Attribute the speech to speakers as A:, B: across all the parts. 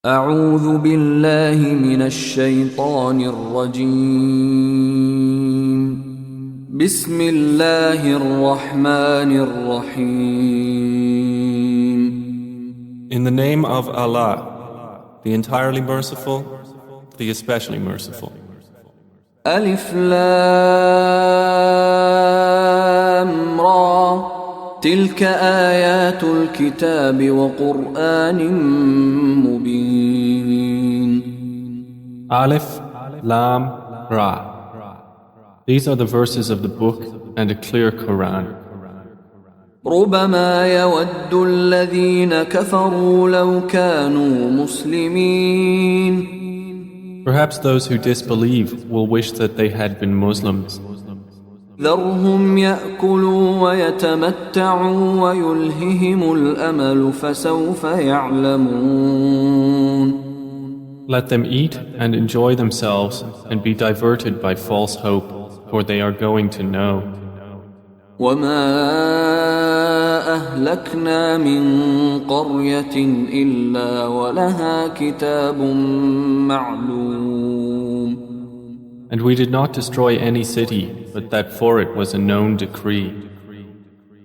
A: أعوذ بالله من الشيطان الرجيم بسم الله الرحمن الرحيم
B: In the name of Allah, the entirely merciful, the especially merciful.
A: ألف لام را تلك آيات الكتاب وقرآن مبين
B: Alif, Lam, Ra. These are the verses of the book and a clear Quran.
A: ربما يود الذين كفروا لو كانوا مسلمين
B: Perhaps those who disbelieve will wish that they had been Muslims.
A: ذرهم يأكلوا ويتمتعوا ويلههم الأمل فسوف يعلمون
B: Let them eat and enjoy themselves and be diverted by false hope, for they are going to know.
A: وما أهلكنا من قرية إلا ولها كتاب معلوم
B: And we did not destroy any city, but that for it was a known decree.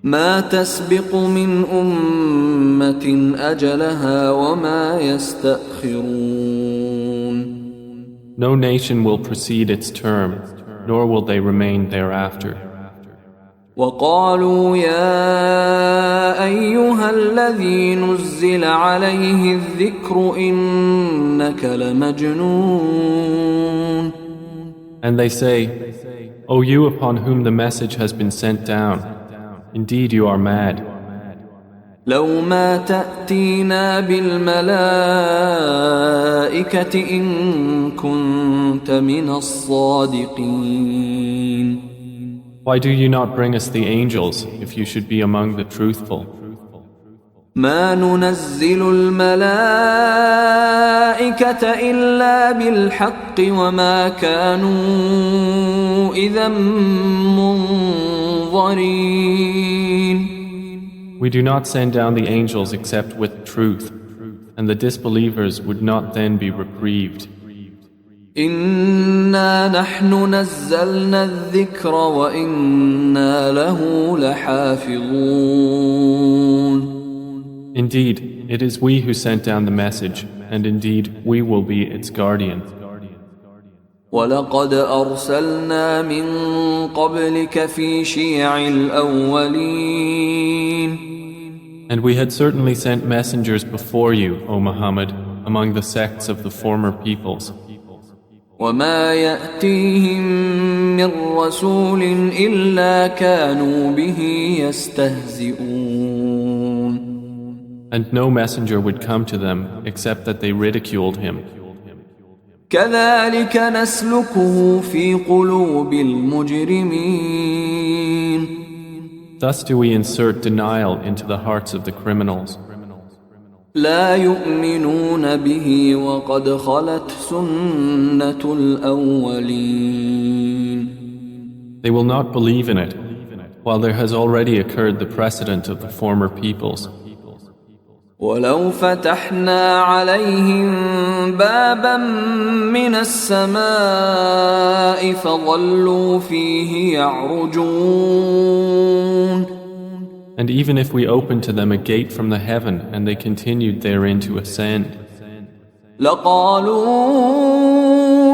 A: ما تسبق من أمة أجلها وما يستأخرون
B: No nation will precede its term, nor will they remain thereafter.
A: وقالوا يا أيها الذي نزل عليه الذكر إنك لمجنون
B: And they say, O you upon whom the message has been sent down, indeed you are mad.
A: لو ما تأتينا بالملائكة إن كنت من الصادقين
B: Why do you not bring us the angels if you should be among the truthful?
A: ما ننزل الملائكة إلا بالحق وما كانوا إذا منظرين
B: We do not send down the angels except with truth, and the disbelievers would not then be reprieved.
A: إنا نحن نزلنا الذكر وإنا له لحافظون
B: Indeed, it is we who sent down the message, and indeed we will be its guardian.
A: ولقد أرسلنا من قبلك في شيع الأولين
B: And we had certainly sent messengers before you, O Muhammad, among the sects of the former peoples.
A: وما يأتيهم من رسول إلا كانوا به يستهزئون
B: And no messenger would come to them except that they ridiculed him.
A: كذلك نسلكه في قلوب المجرمين
B: Thus do we insert denial into the hearts of the criminals.
A: لا يؤمنون به وقد خلت سنة الأولين
B: They will not believe in it, while there has already occurred the precedent of the former peoples.
A: ولو فتحنا عليهم بابا من السماء فظلوا فيه يعرجون
B: And even if we opened to them a gate from the heaven and they continued therein to ascend,
A: لقالوا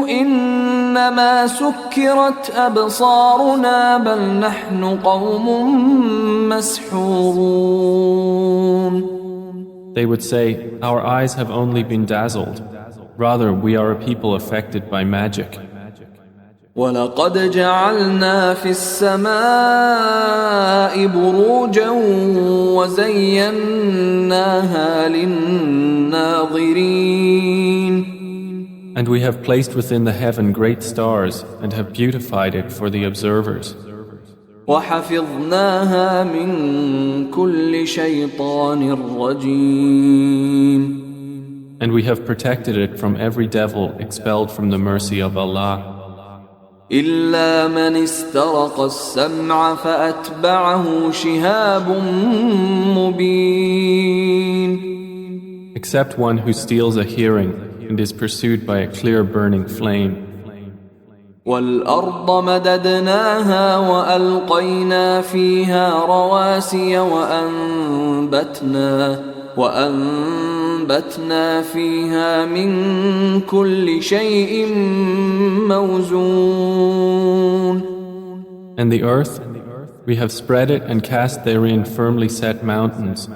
A: إنما سكرت أبصارنا بل نحن قوم مسحورون
B: they would say, Our eyes have only been dazzled. Rather, we are a people affected by magic.
A: ولقد جعلنا في السماء بروجا وزيناها للناظرين
B: And we have placed within the heaven great stars and have beautified it for the observers.
A: وحفظناها من كل شيطان رجيم
B: And we have protected it from every devil expelled from the mercy of Allah.
A: إلا من استرق السمع فأتبعه شهاب مبين
B: except one who steals a hearing and is pursued by a clear burning flame.
A: وَالْأَرْضَ مَدَدْنَاهَا وَأَلْقَيْنَا فِيهَا رَوَاسِيَ وَأَنبَتْنَا فِيهَا مِن كُلِّ شَيْءٍ مَوْزُونٍ.
B: And the earth, we have spread it and cast therein firmly set mountains,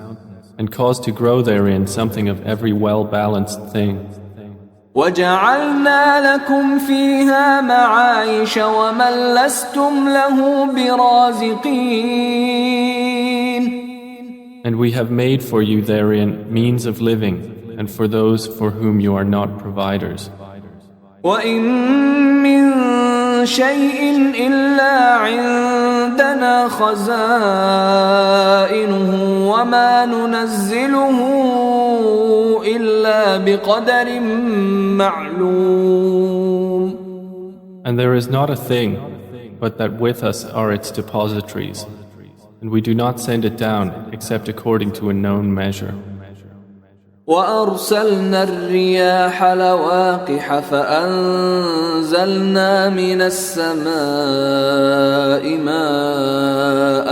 B: and caused to grow therein something of every well-balanced thing.
A: وَجَعَلْنَا لَكُمْ فِيهَا مَعَايِشَ وَمَن لَّسْتُمْ لَهُ بِرَازِقِينَ.
B: And we have made for you therein means of living, and for those for whom you are not providers.
A: وَإِن مِّن شَيْءٍ إِلَّا عِندَنَا خَزَائِنُهُ وَمَا نُنَزِّلُهُ إِلَّا بِقَدَرٍ مَّعْلُومٍ.
B: And there is not a thing, but that with us are its depositories, and we do not send it down except according to a known measure.
A: وَأَرْسَلْنَا الرِّيَاحَ لَوَاقِحَ فَأَنزَلْنَا مِنَ السَّمَاءِ مَاءً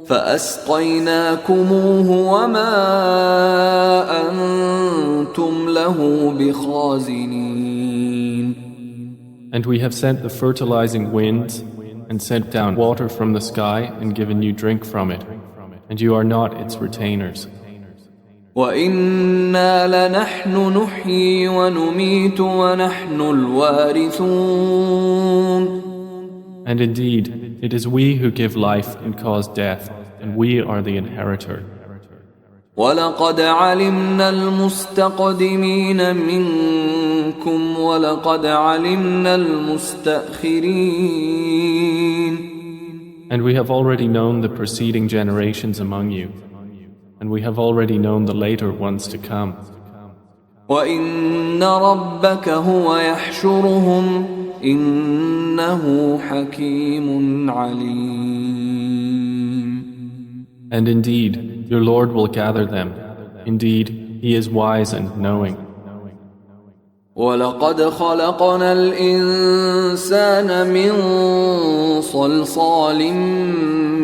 A: فَأَسْقَيْنَاكُمُوهُ وَمَا أَنْتُمْ لَهُ بِخَازِنِينَ.
B: And we have sent the fertilizing winds and sent down water from the sky and given you drink from it, and you are not its retainers.
A: وَإِنَّا لَنَحْنُ نُحْيِي وَنُمِيتُ وَنَحْنُ الْوَارِثُونَ.
B: And indeed, it is we who give life and cause death, and we are the inheritor.
A: وَلَقَدْ عَلِمْنَا الْمُسْتَقْدِمِينَ مِنكُمْ وَلَقَدْ عَلِمْنَا الْمُسْتَأْخِرِينَ.
B: And we have already known the preceding generations among you, and we have already known the later ones to come.
A: وَإِنَّ رَبَّكَ هُوَ يَحْشُرُهُمْ إِنَّهُ حَكِيمٌ عَلِيمٌ.
B: And indeed, your Lord will gather them. Indeed, He is wise and knowing.
A: وَلَقَدْ خَلَقْنَا الْإِنسَانَ مِنْ صَلْصَالٍ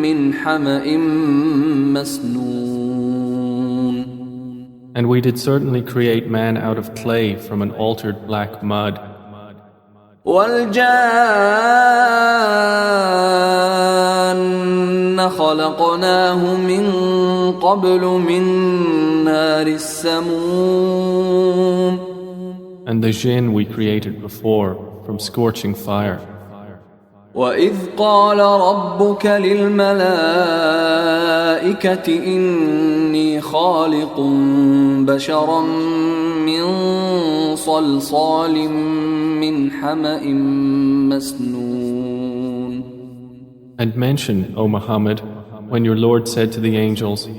A: مِّنْ حَمَإٍ مَسْنُونٍ.
B: And we did certainly create man out of clay from an altered black mud.
A: وَالْجَانَّ خَلَقْنَاهُ مِنْ قَبْلُ مِنْ نَارِ السَّمُومِ.
B: And the jinn we created before from scorching fire.
A: وَإِذْ قَالَ رَبُّكَ لِلْمَلَائِكَةِ إِنِّي خَالِقٌ بَشَرًا مِّن صَلْصَالٍ مِّنْ حَمَإٍ مَسْنُونٍ.
B: And mention, O Muhammad, when your Lord said to the angels,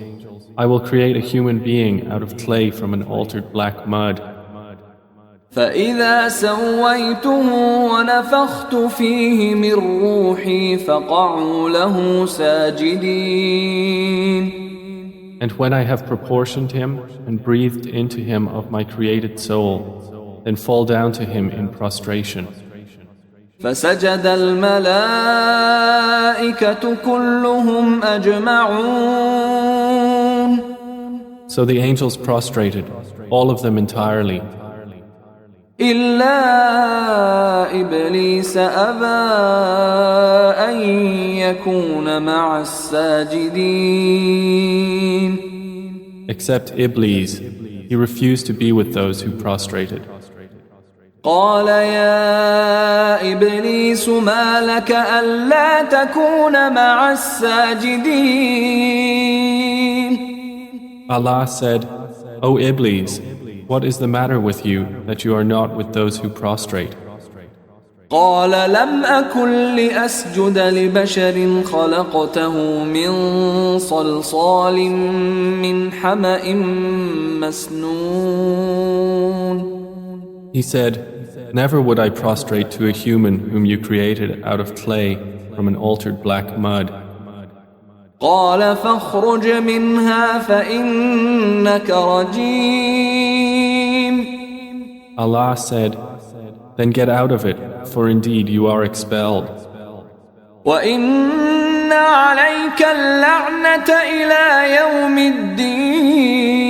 B: I will create a human being out of clay from an altered black mud.
A: فَإِذَا سَوَّيْتُهُ وَنَفَخْتُ فِيهِ مِنْ رُوحِي فَقَعُوا لَهُ سَاجِدِينَ.
B: And when I have proportioned him and breathed into him of my created soul, then fall down to him in prostration.
A: فَسَجَدَ الْمَلَائِكَةُ كُلُّهُمْ أَجْمَعُونَ.
B: So the angels prostrated, all of them entirely,
A: إِلَّا إِبْلِيسَ أَبَى أَن يَكُونَ مَعَ السَّاجِدِينَ.
B: except Iblis. He refused to be with those who prostrated.
A: قال يا إبليس ما لك ألا تكون مع الساجدين.
B: Allah said, O Iblis, what is the matter with you that you are not with those who prostrate?
A: قال لم أكن لأسجد لبشر خلقته من صلصال من حمأ مسنون.
B: He said, never would I prostrate to a human whom you created out of clay from an altered black mud.
A: قال فاخرج منها فإنك رجيم.
B: Allah said, Then get out of it, for indeed you are expelled.
A: وإن عليك اللعنة إلى يوم الدين.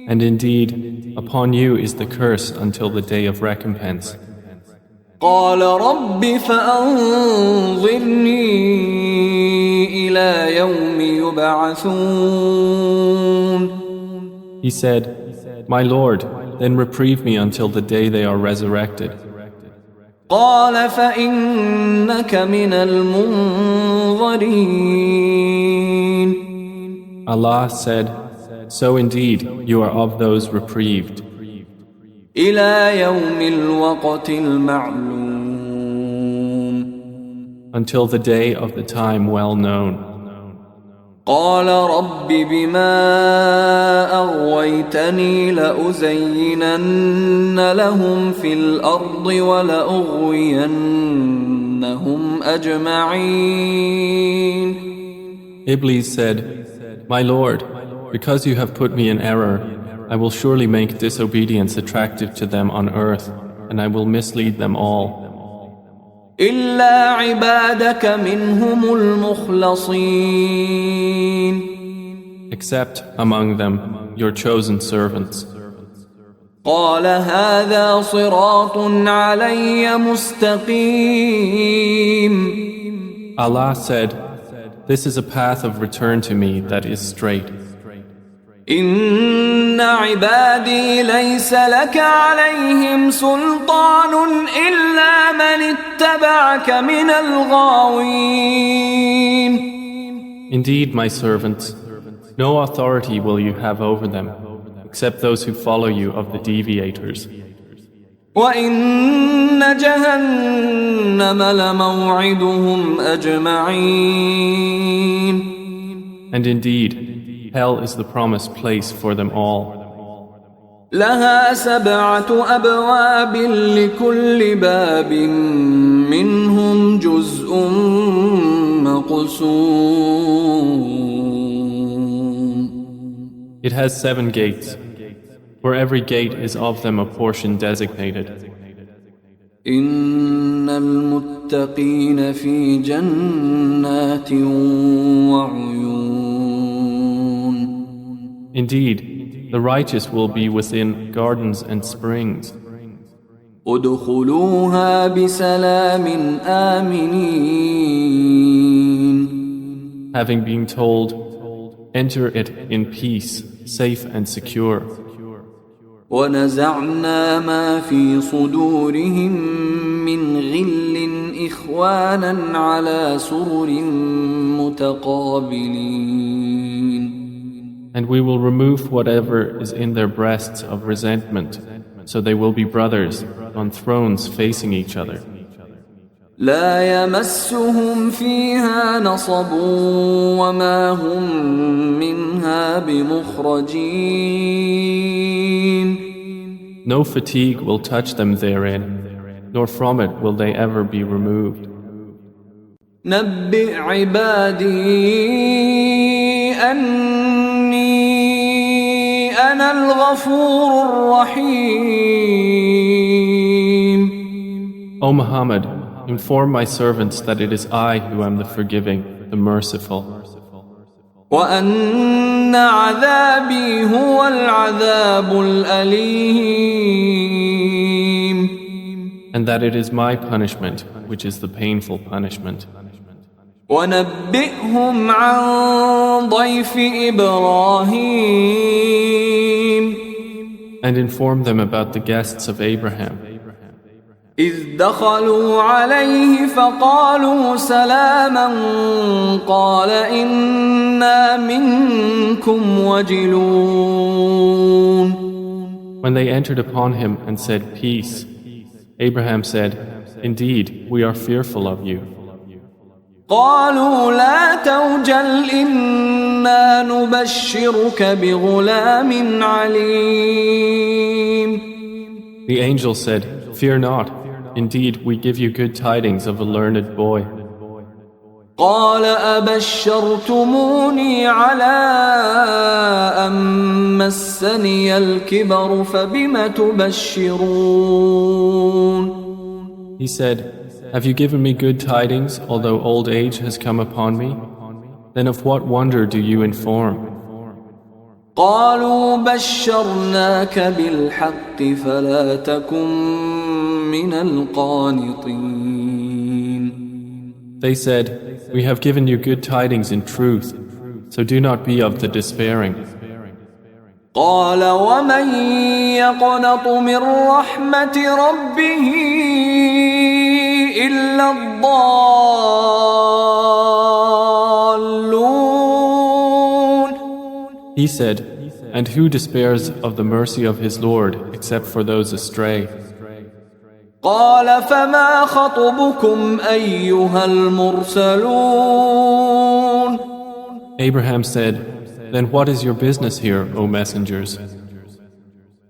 B: And indeed, upon you is the curse until the day of recompense.
A: قال رب فأنظرني إلى يوم يبعثون.
B: He said, My Lord, then reprieve me until the day they are resurrected.
A: قال فإنك من المنظرين.
B: Allah said, So indeed, you are of those reprieved.
A: إلى يوم الوقت المعلوم.
B: Until the day of the time well known.
A: قال رب بما أغويتني لأزينن لهم في الأرض ولأغوينهم أجمعين.
B: Iblis said, My Lord, because you have put me in error, I will surely make disobedience attractive to them on earth, and I will mislead them all.
A: إلا عبادك منهم المخلصين.
B: Except among them your chosen servants.
A: قال هذا صراط علي مستقيم.
B: Allah said, This is a path of return to me that is straight.
A: إن عبادي ليس لك عليهم سلطان إلا من اتبعك من الغاوين.
B: Indeed, my servants, no authority will you have over them, except those who follow you of the deviators.
A: وإن جهنم لموعدهم أجمعين.
B: And indeed, hell is the promised place for them all.
A: لها 7 أبواب لكل باب منهم جزء مقسوم.
B: It has 7 gates. For every gate is of them a portion designated.
A: إن المتقين في جنات وعيون.
B: Indeed, the righteous will be within gardens and springs.
A: ادخلوها بسلام آمنين.
B: Having been told, enter it in peace, safe and secure.
A: ونزعنا ما في صدورهم من غل إخوانا على سرر متقابلين.
B: And we will remove whatever is in their breasts of resentment, so they will be brothers on thrones facing each other.
A: لا يمسهم فيها نصب وما هم منها بمخرجين.
B: No fatigue will touch them therein, nor from it will they ever be removed.
A: نبئ عبادي أني أنا الغفور الرحيم.
B: O Muhammad, inform my servants that it is I who am the forgiving, the merciful.
A: وأن عذابي هو العذاب الأليم.
B: And that it is my punishment, which is the painful punishment.
A: ونبئهم عن ضيف إبراهيم.
B: And inform them about the guests of Abraham.
A: إذ دخلوا عليه فقالوا سلاما قال إنا منكم وجلون.
B: When they entered upon him and said, Peace, Abraham said, Indeed, we are fearful of you.
A: قالوا لا توجل إنا نبشرك بغلام عليم.
B: The angel said, Fear not. Indeed, we give you good tidings of a learned boy.
A: قال أبشرتموني على أن مسني الكبر فبم تبشرون.
B: He said, "Have you given me good tidings, although old age has come upon me? Then of what wonder do you inform?"
A: قالوا بشرناك بالحق فلا تكن من القانطين.
B: They said, "We have given you good tidings in truth, so do not be of the despairing."
A: قال ومن يقنط من رحمة ربه إلا الضالون.
B: He said, "And who despairs of the mercy of his Lord except for those astray?"
A: قال فما خطبكم أيها المرسلون.
B: Abraham said, "Then what is your business here, O messengers?"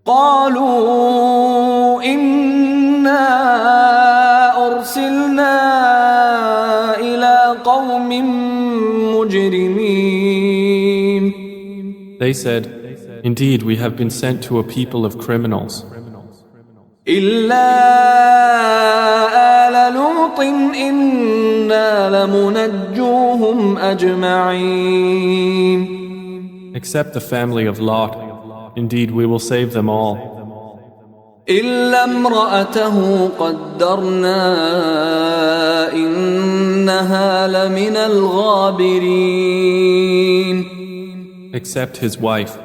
A: قالوا إنا أرسلنا إلى قوم مجرمين.
B: They said, "Indeed, we have been sent to a people of criminals.
A: إلا آل لوط إنا لمنجوهم أجمعين.
B: Except the family of Lot. Indeed, we will save them all.
A: إلا امرأته قدرنا إنها لمن الغابرين.
B: Except his wife.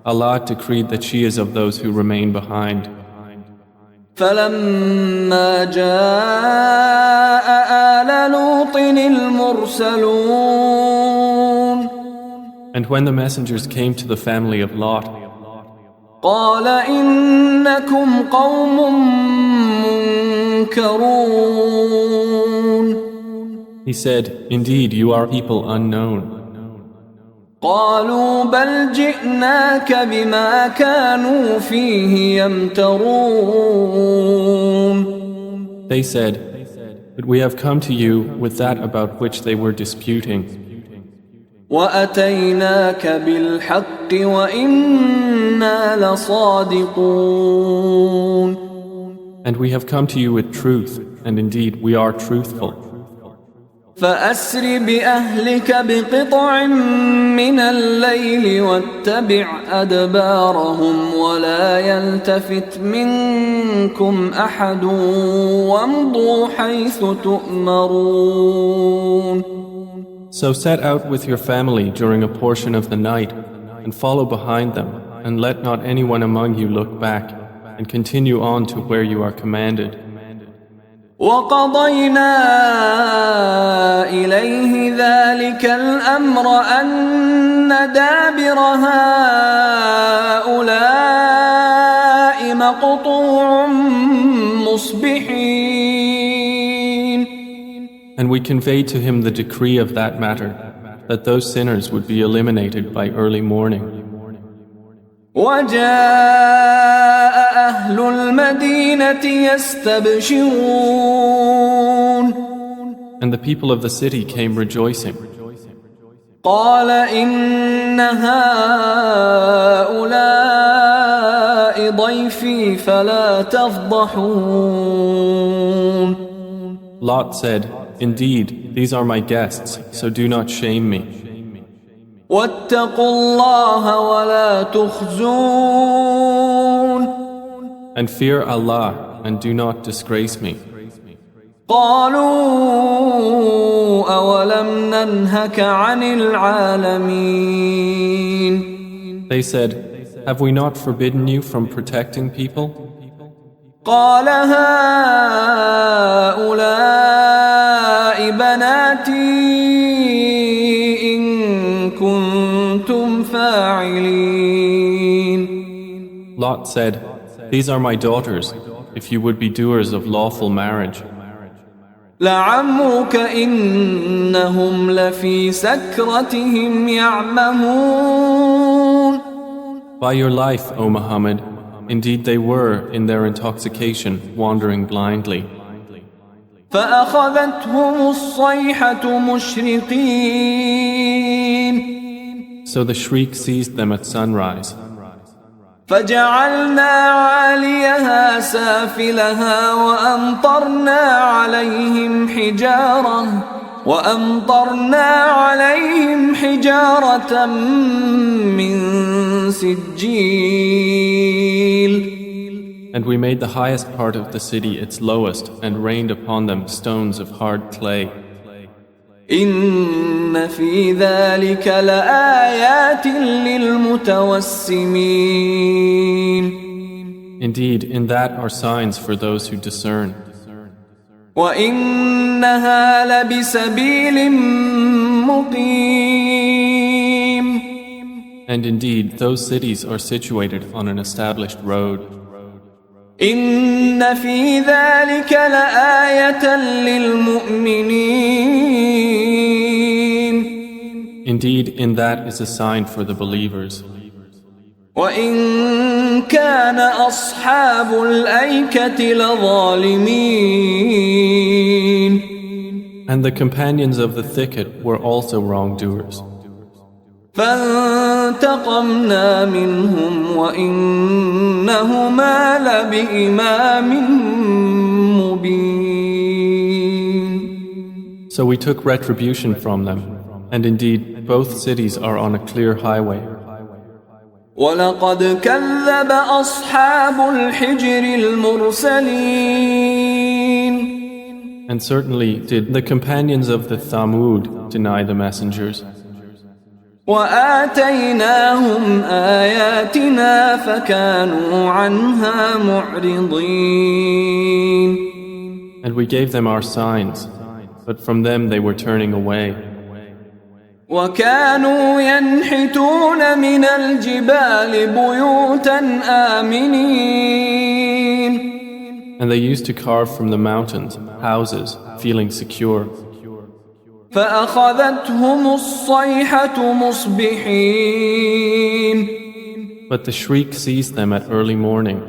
B: Allah decreed that she is of those who remain behind.
A: فلما جاء آل لوط المرسلون.
B: And when the messengers came to the family of Lot,
A: قال إنكم قوم منكرون.
B: he said, "Indeed, you are people unknown."
A: قالوا بل جئناك بما كانوا فيه يمترون.
B: They said, "But we have come to you with that about which they were disputing.
A: وأتيناك بالحق وإنا لصادقون.
B: And we have come to you with truth, and indeed we are truthful.
A: فأسر بأهلك بقطع من الليل واتبع أدبارهم ولا يلتفت منكم أحد وامضوا حيث تؤمرون.
B: So set out with your family during a portion of the night, and follow behind them, and let not anyone among you look back, and continue on to where you are commanded.
A: وقضينا إليه ذلك الأمر أن دابر هؤلاء مقطوع مصبحين.
B: And we conveyed to him the decree of that matter, that those sinners would be eliminated by early morning.
A: وجاء أهل المدينة يستبشرون.
B: And the people of the city came rejoicing.
A: قال إن هؤلاء ضيفي فلا تفضحون.
B: Lot said, "Indeed, these are my guests, so do not shame me.
A: واتقوا الله ولا تخزون.
B: And fear Allah, and do not disgrace me."
A: قالوا أولم ننهك عن العالمين.
B: They said, "Have we not forbidden you from protecting people?"
A: قال هؤلاء بناتي إن كنتم فاعلين.
B: Lot said, "These are my daughters, if you would be doers of lawful marriage."
A: لعمرك إنهم لفي سكرتهم يعمهون.
B: By your life, O Muhammad, indeed they were in their intoxication wandering blindly.
A: فأخذتهم الصيحة مشرقين
B: So the shriek seized them at sunrise.
A: فجعلنا عاليها سافلها وأمطرنا عليهم حجارة من سجيل.
B: And we made the highest part of the city its lowest and rained upon them stones of hard clay.
A: إن في ذلك لآيات للمتوسمين.
B: Indeed, in that are signs for those who discern.
A: وإنها لبسبيل مقيم.
B: And indeed, those cities are situated on an established road.
A: إن في ذلك لآية للمؤمنين.
B: Indeed, in that is a sign for the believers.
A: وإن كان أصحاب الأيكة لظالمين.
B: And the companions of the thicket were also wrongdoers.
A: فانتقمنا منهم وإنهما لبإمام مبين.
B: So we took retribution from them, and indeed both cities are on a clear highway.
A: ولقد كذب أصحاب الحجر المرسلين.
B: And certainly did the companions of the Thamud deny the messengers.
A: وآتيناهم آياتنا فكانوا عنها معرضين.
B: And we gave them our signs, but from them they were turning away.
A: وكانوا ينحتون من الجبال بيوتا آمنين.
B: And they used to carve from the mountains houses, feeling secure.
A: فأخذتهم الصيحة مصبحين.
B: But the shriek seized them at early morning.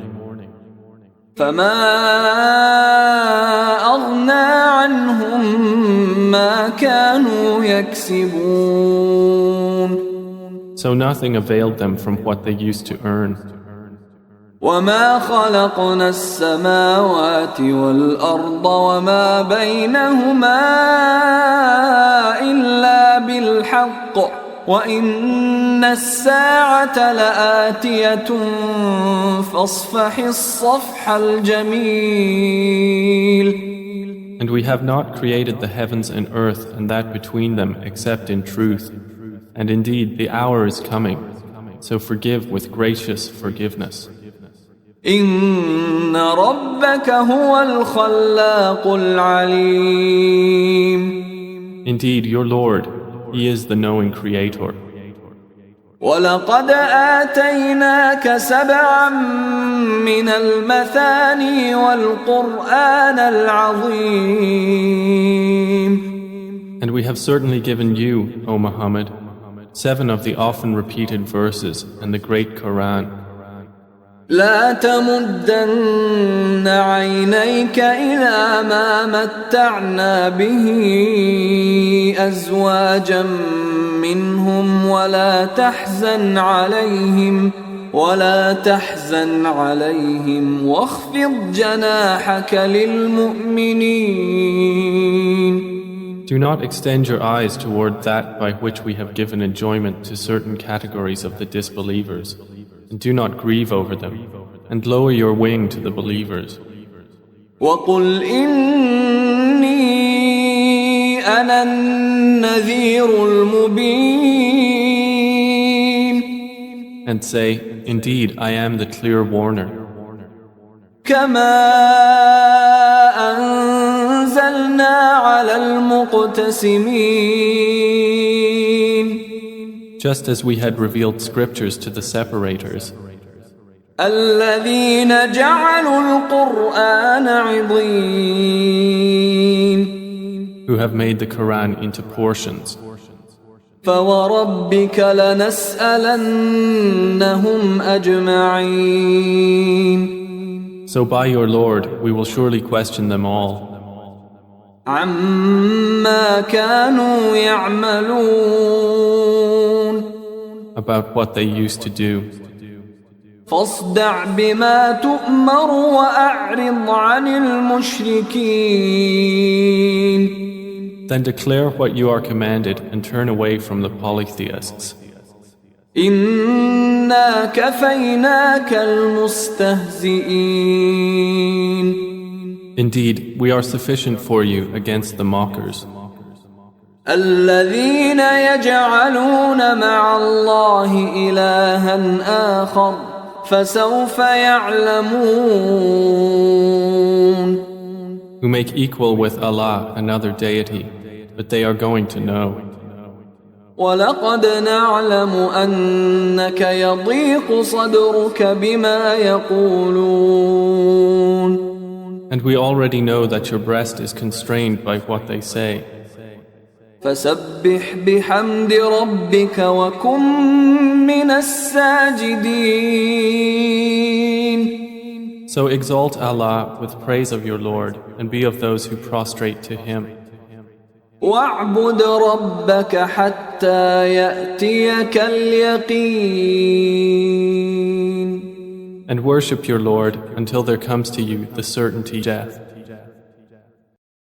A: فما أغنى عنهم ما كانوا يكسبون.
B: So nothing availed them from what they used to earn.
A: وما خلقنا السماوات والأرض وما بينهما إلا بالحق وإن الساعة لآتية فاصفح الصفح الجميل.
B: And we have not created the heavens and earth and that between them except in truth. And indeed the hour is coming, so forgive with gracious forgiveness.
A: إن ربك هو الخلاق العليم.
B: Indeed, your Lord, He is the knowing Creator.
A: ولقد آتيناك سبعا من المثاني والقرآن العظيم.
B: And we have certainly given you, O Muhammad, 7 of the often repeated verses and the great Quran.
A: لا تمدن عينيك إلى ما متعنا به أزواجا منهم ولا تحزن عليهم واخفض جناحك للمؤمنين.
B: Do not extend your eyes toward that by which we have given enjoyment to certain categories of the disbelievers, and do not grieve over them, and lower your wing to the believers.
A: وَقُلْ إِنِّي أَنَا النَّذِيرُ الْمُبِينُ.
B: And say, indeed, I am the clear warner.
A: كَمَا أَنزَلْنَا عَلَى الْمُقْتَسِمِينَ.
B: Just as we had revealed scriptures to the separators,
A: الذين جعلوا القرآن عضين.
B: who have made the Quran into portions.
A: فوربك لنسألنهم أجمعين.
B: So by your Lord, we will surely question them all.
A: عما كانوا يعملون
B: about what they used to do.
A: فاصدع بما تؤمر وأعرض عن المشركين
B: Then declare what you are commanded and turn away from the polytheists.
A: إنا كفيناك المستهزئين
B: Indeed, we are sufficient for you against the mockers,
A: الذين يجعلون مع الله إلها آخر فسوف يعلمون
B: who make equal with Allah another deity, but they are going to know.
A: ولقد نعلم أنك يضيق صدرك بما يقولون
B: And we already know that your breast is constrained by what they say.
A: فسبح بحمد ربك وكن من الساجدين
B: So exalt Allah with praise of your Lord and be of those who prostrate to Him.
A: واعبد ربك حتى يأتيك اليقين
B: And worship your Lord until there comes to you the certainty of death.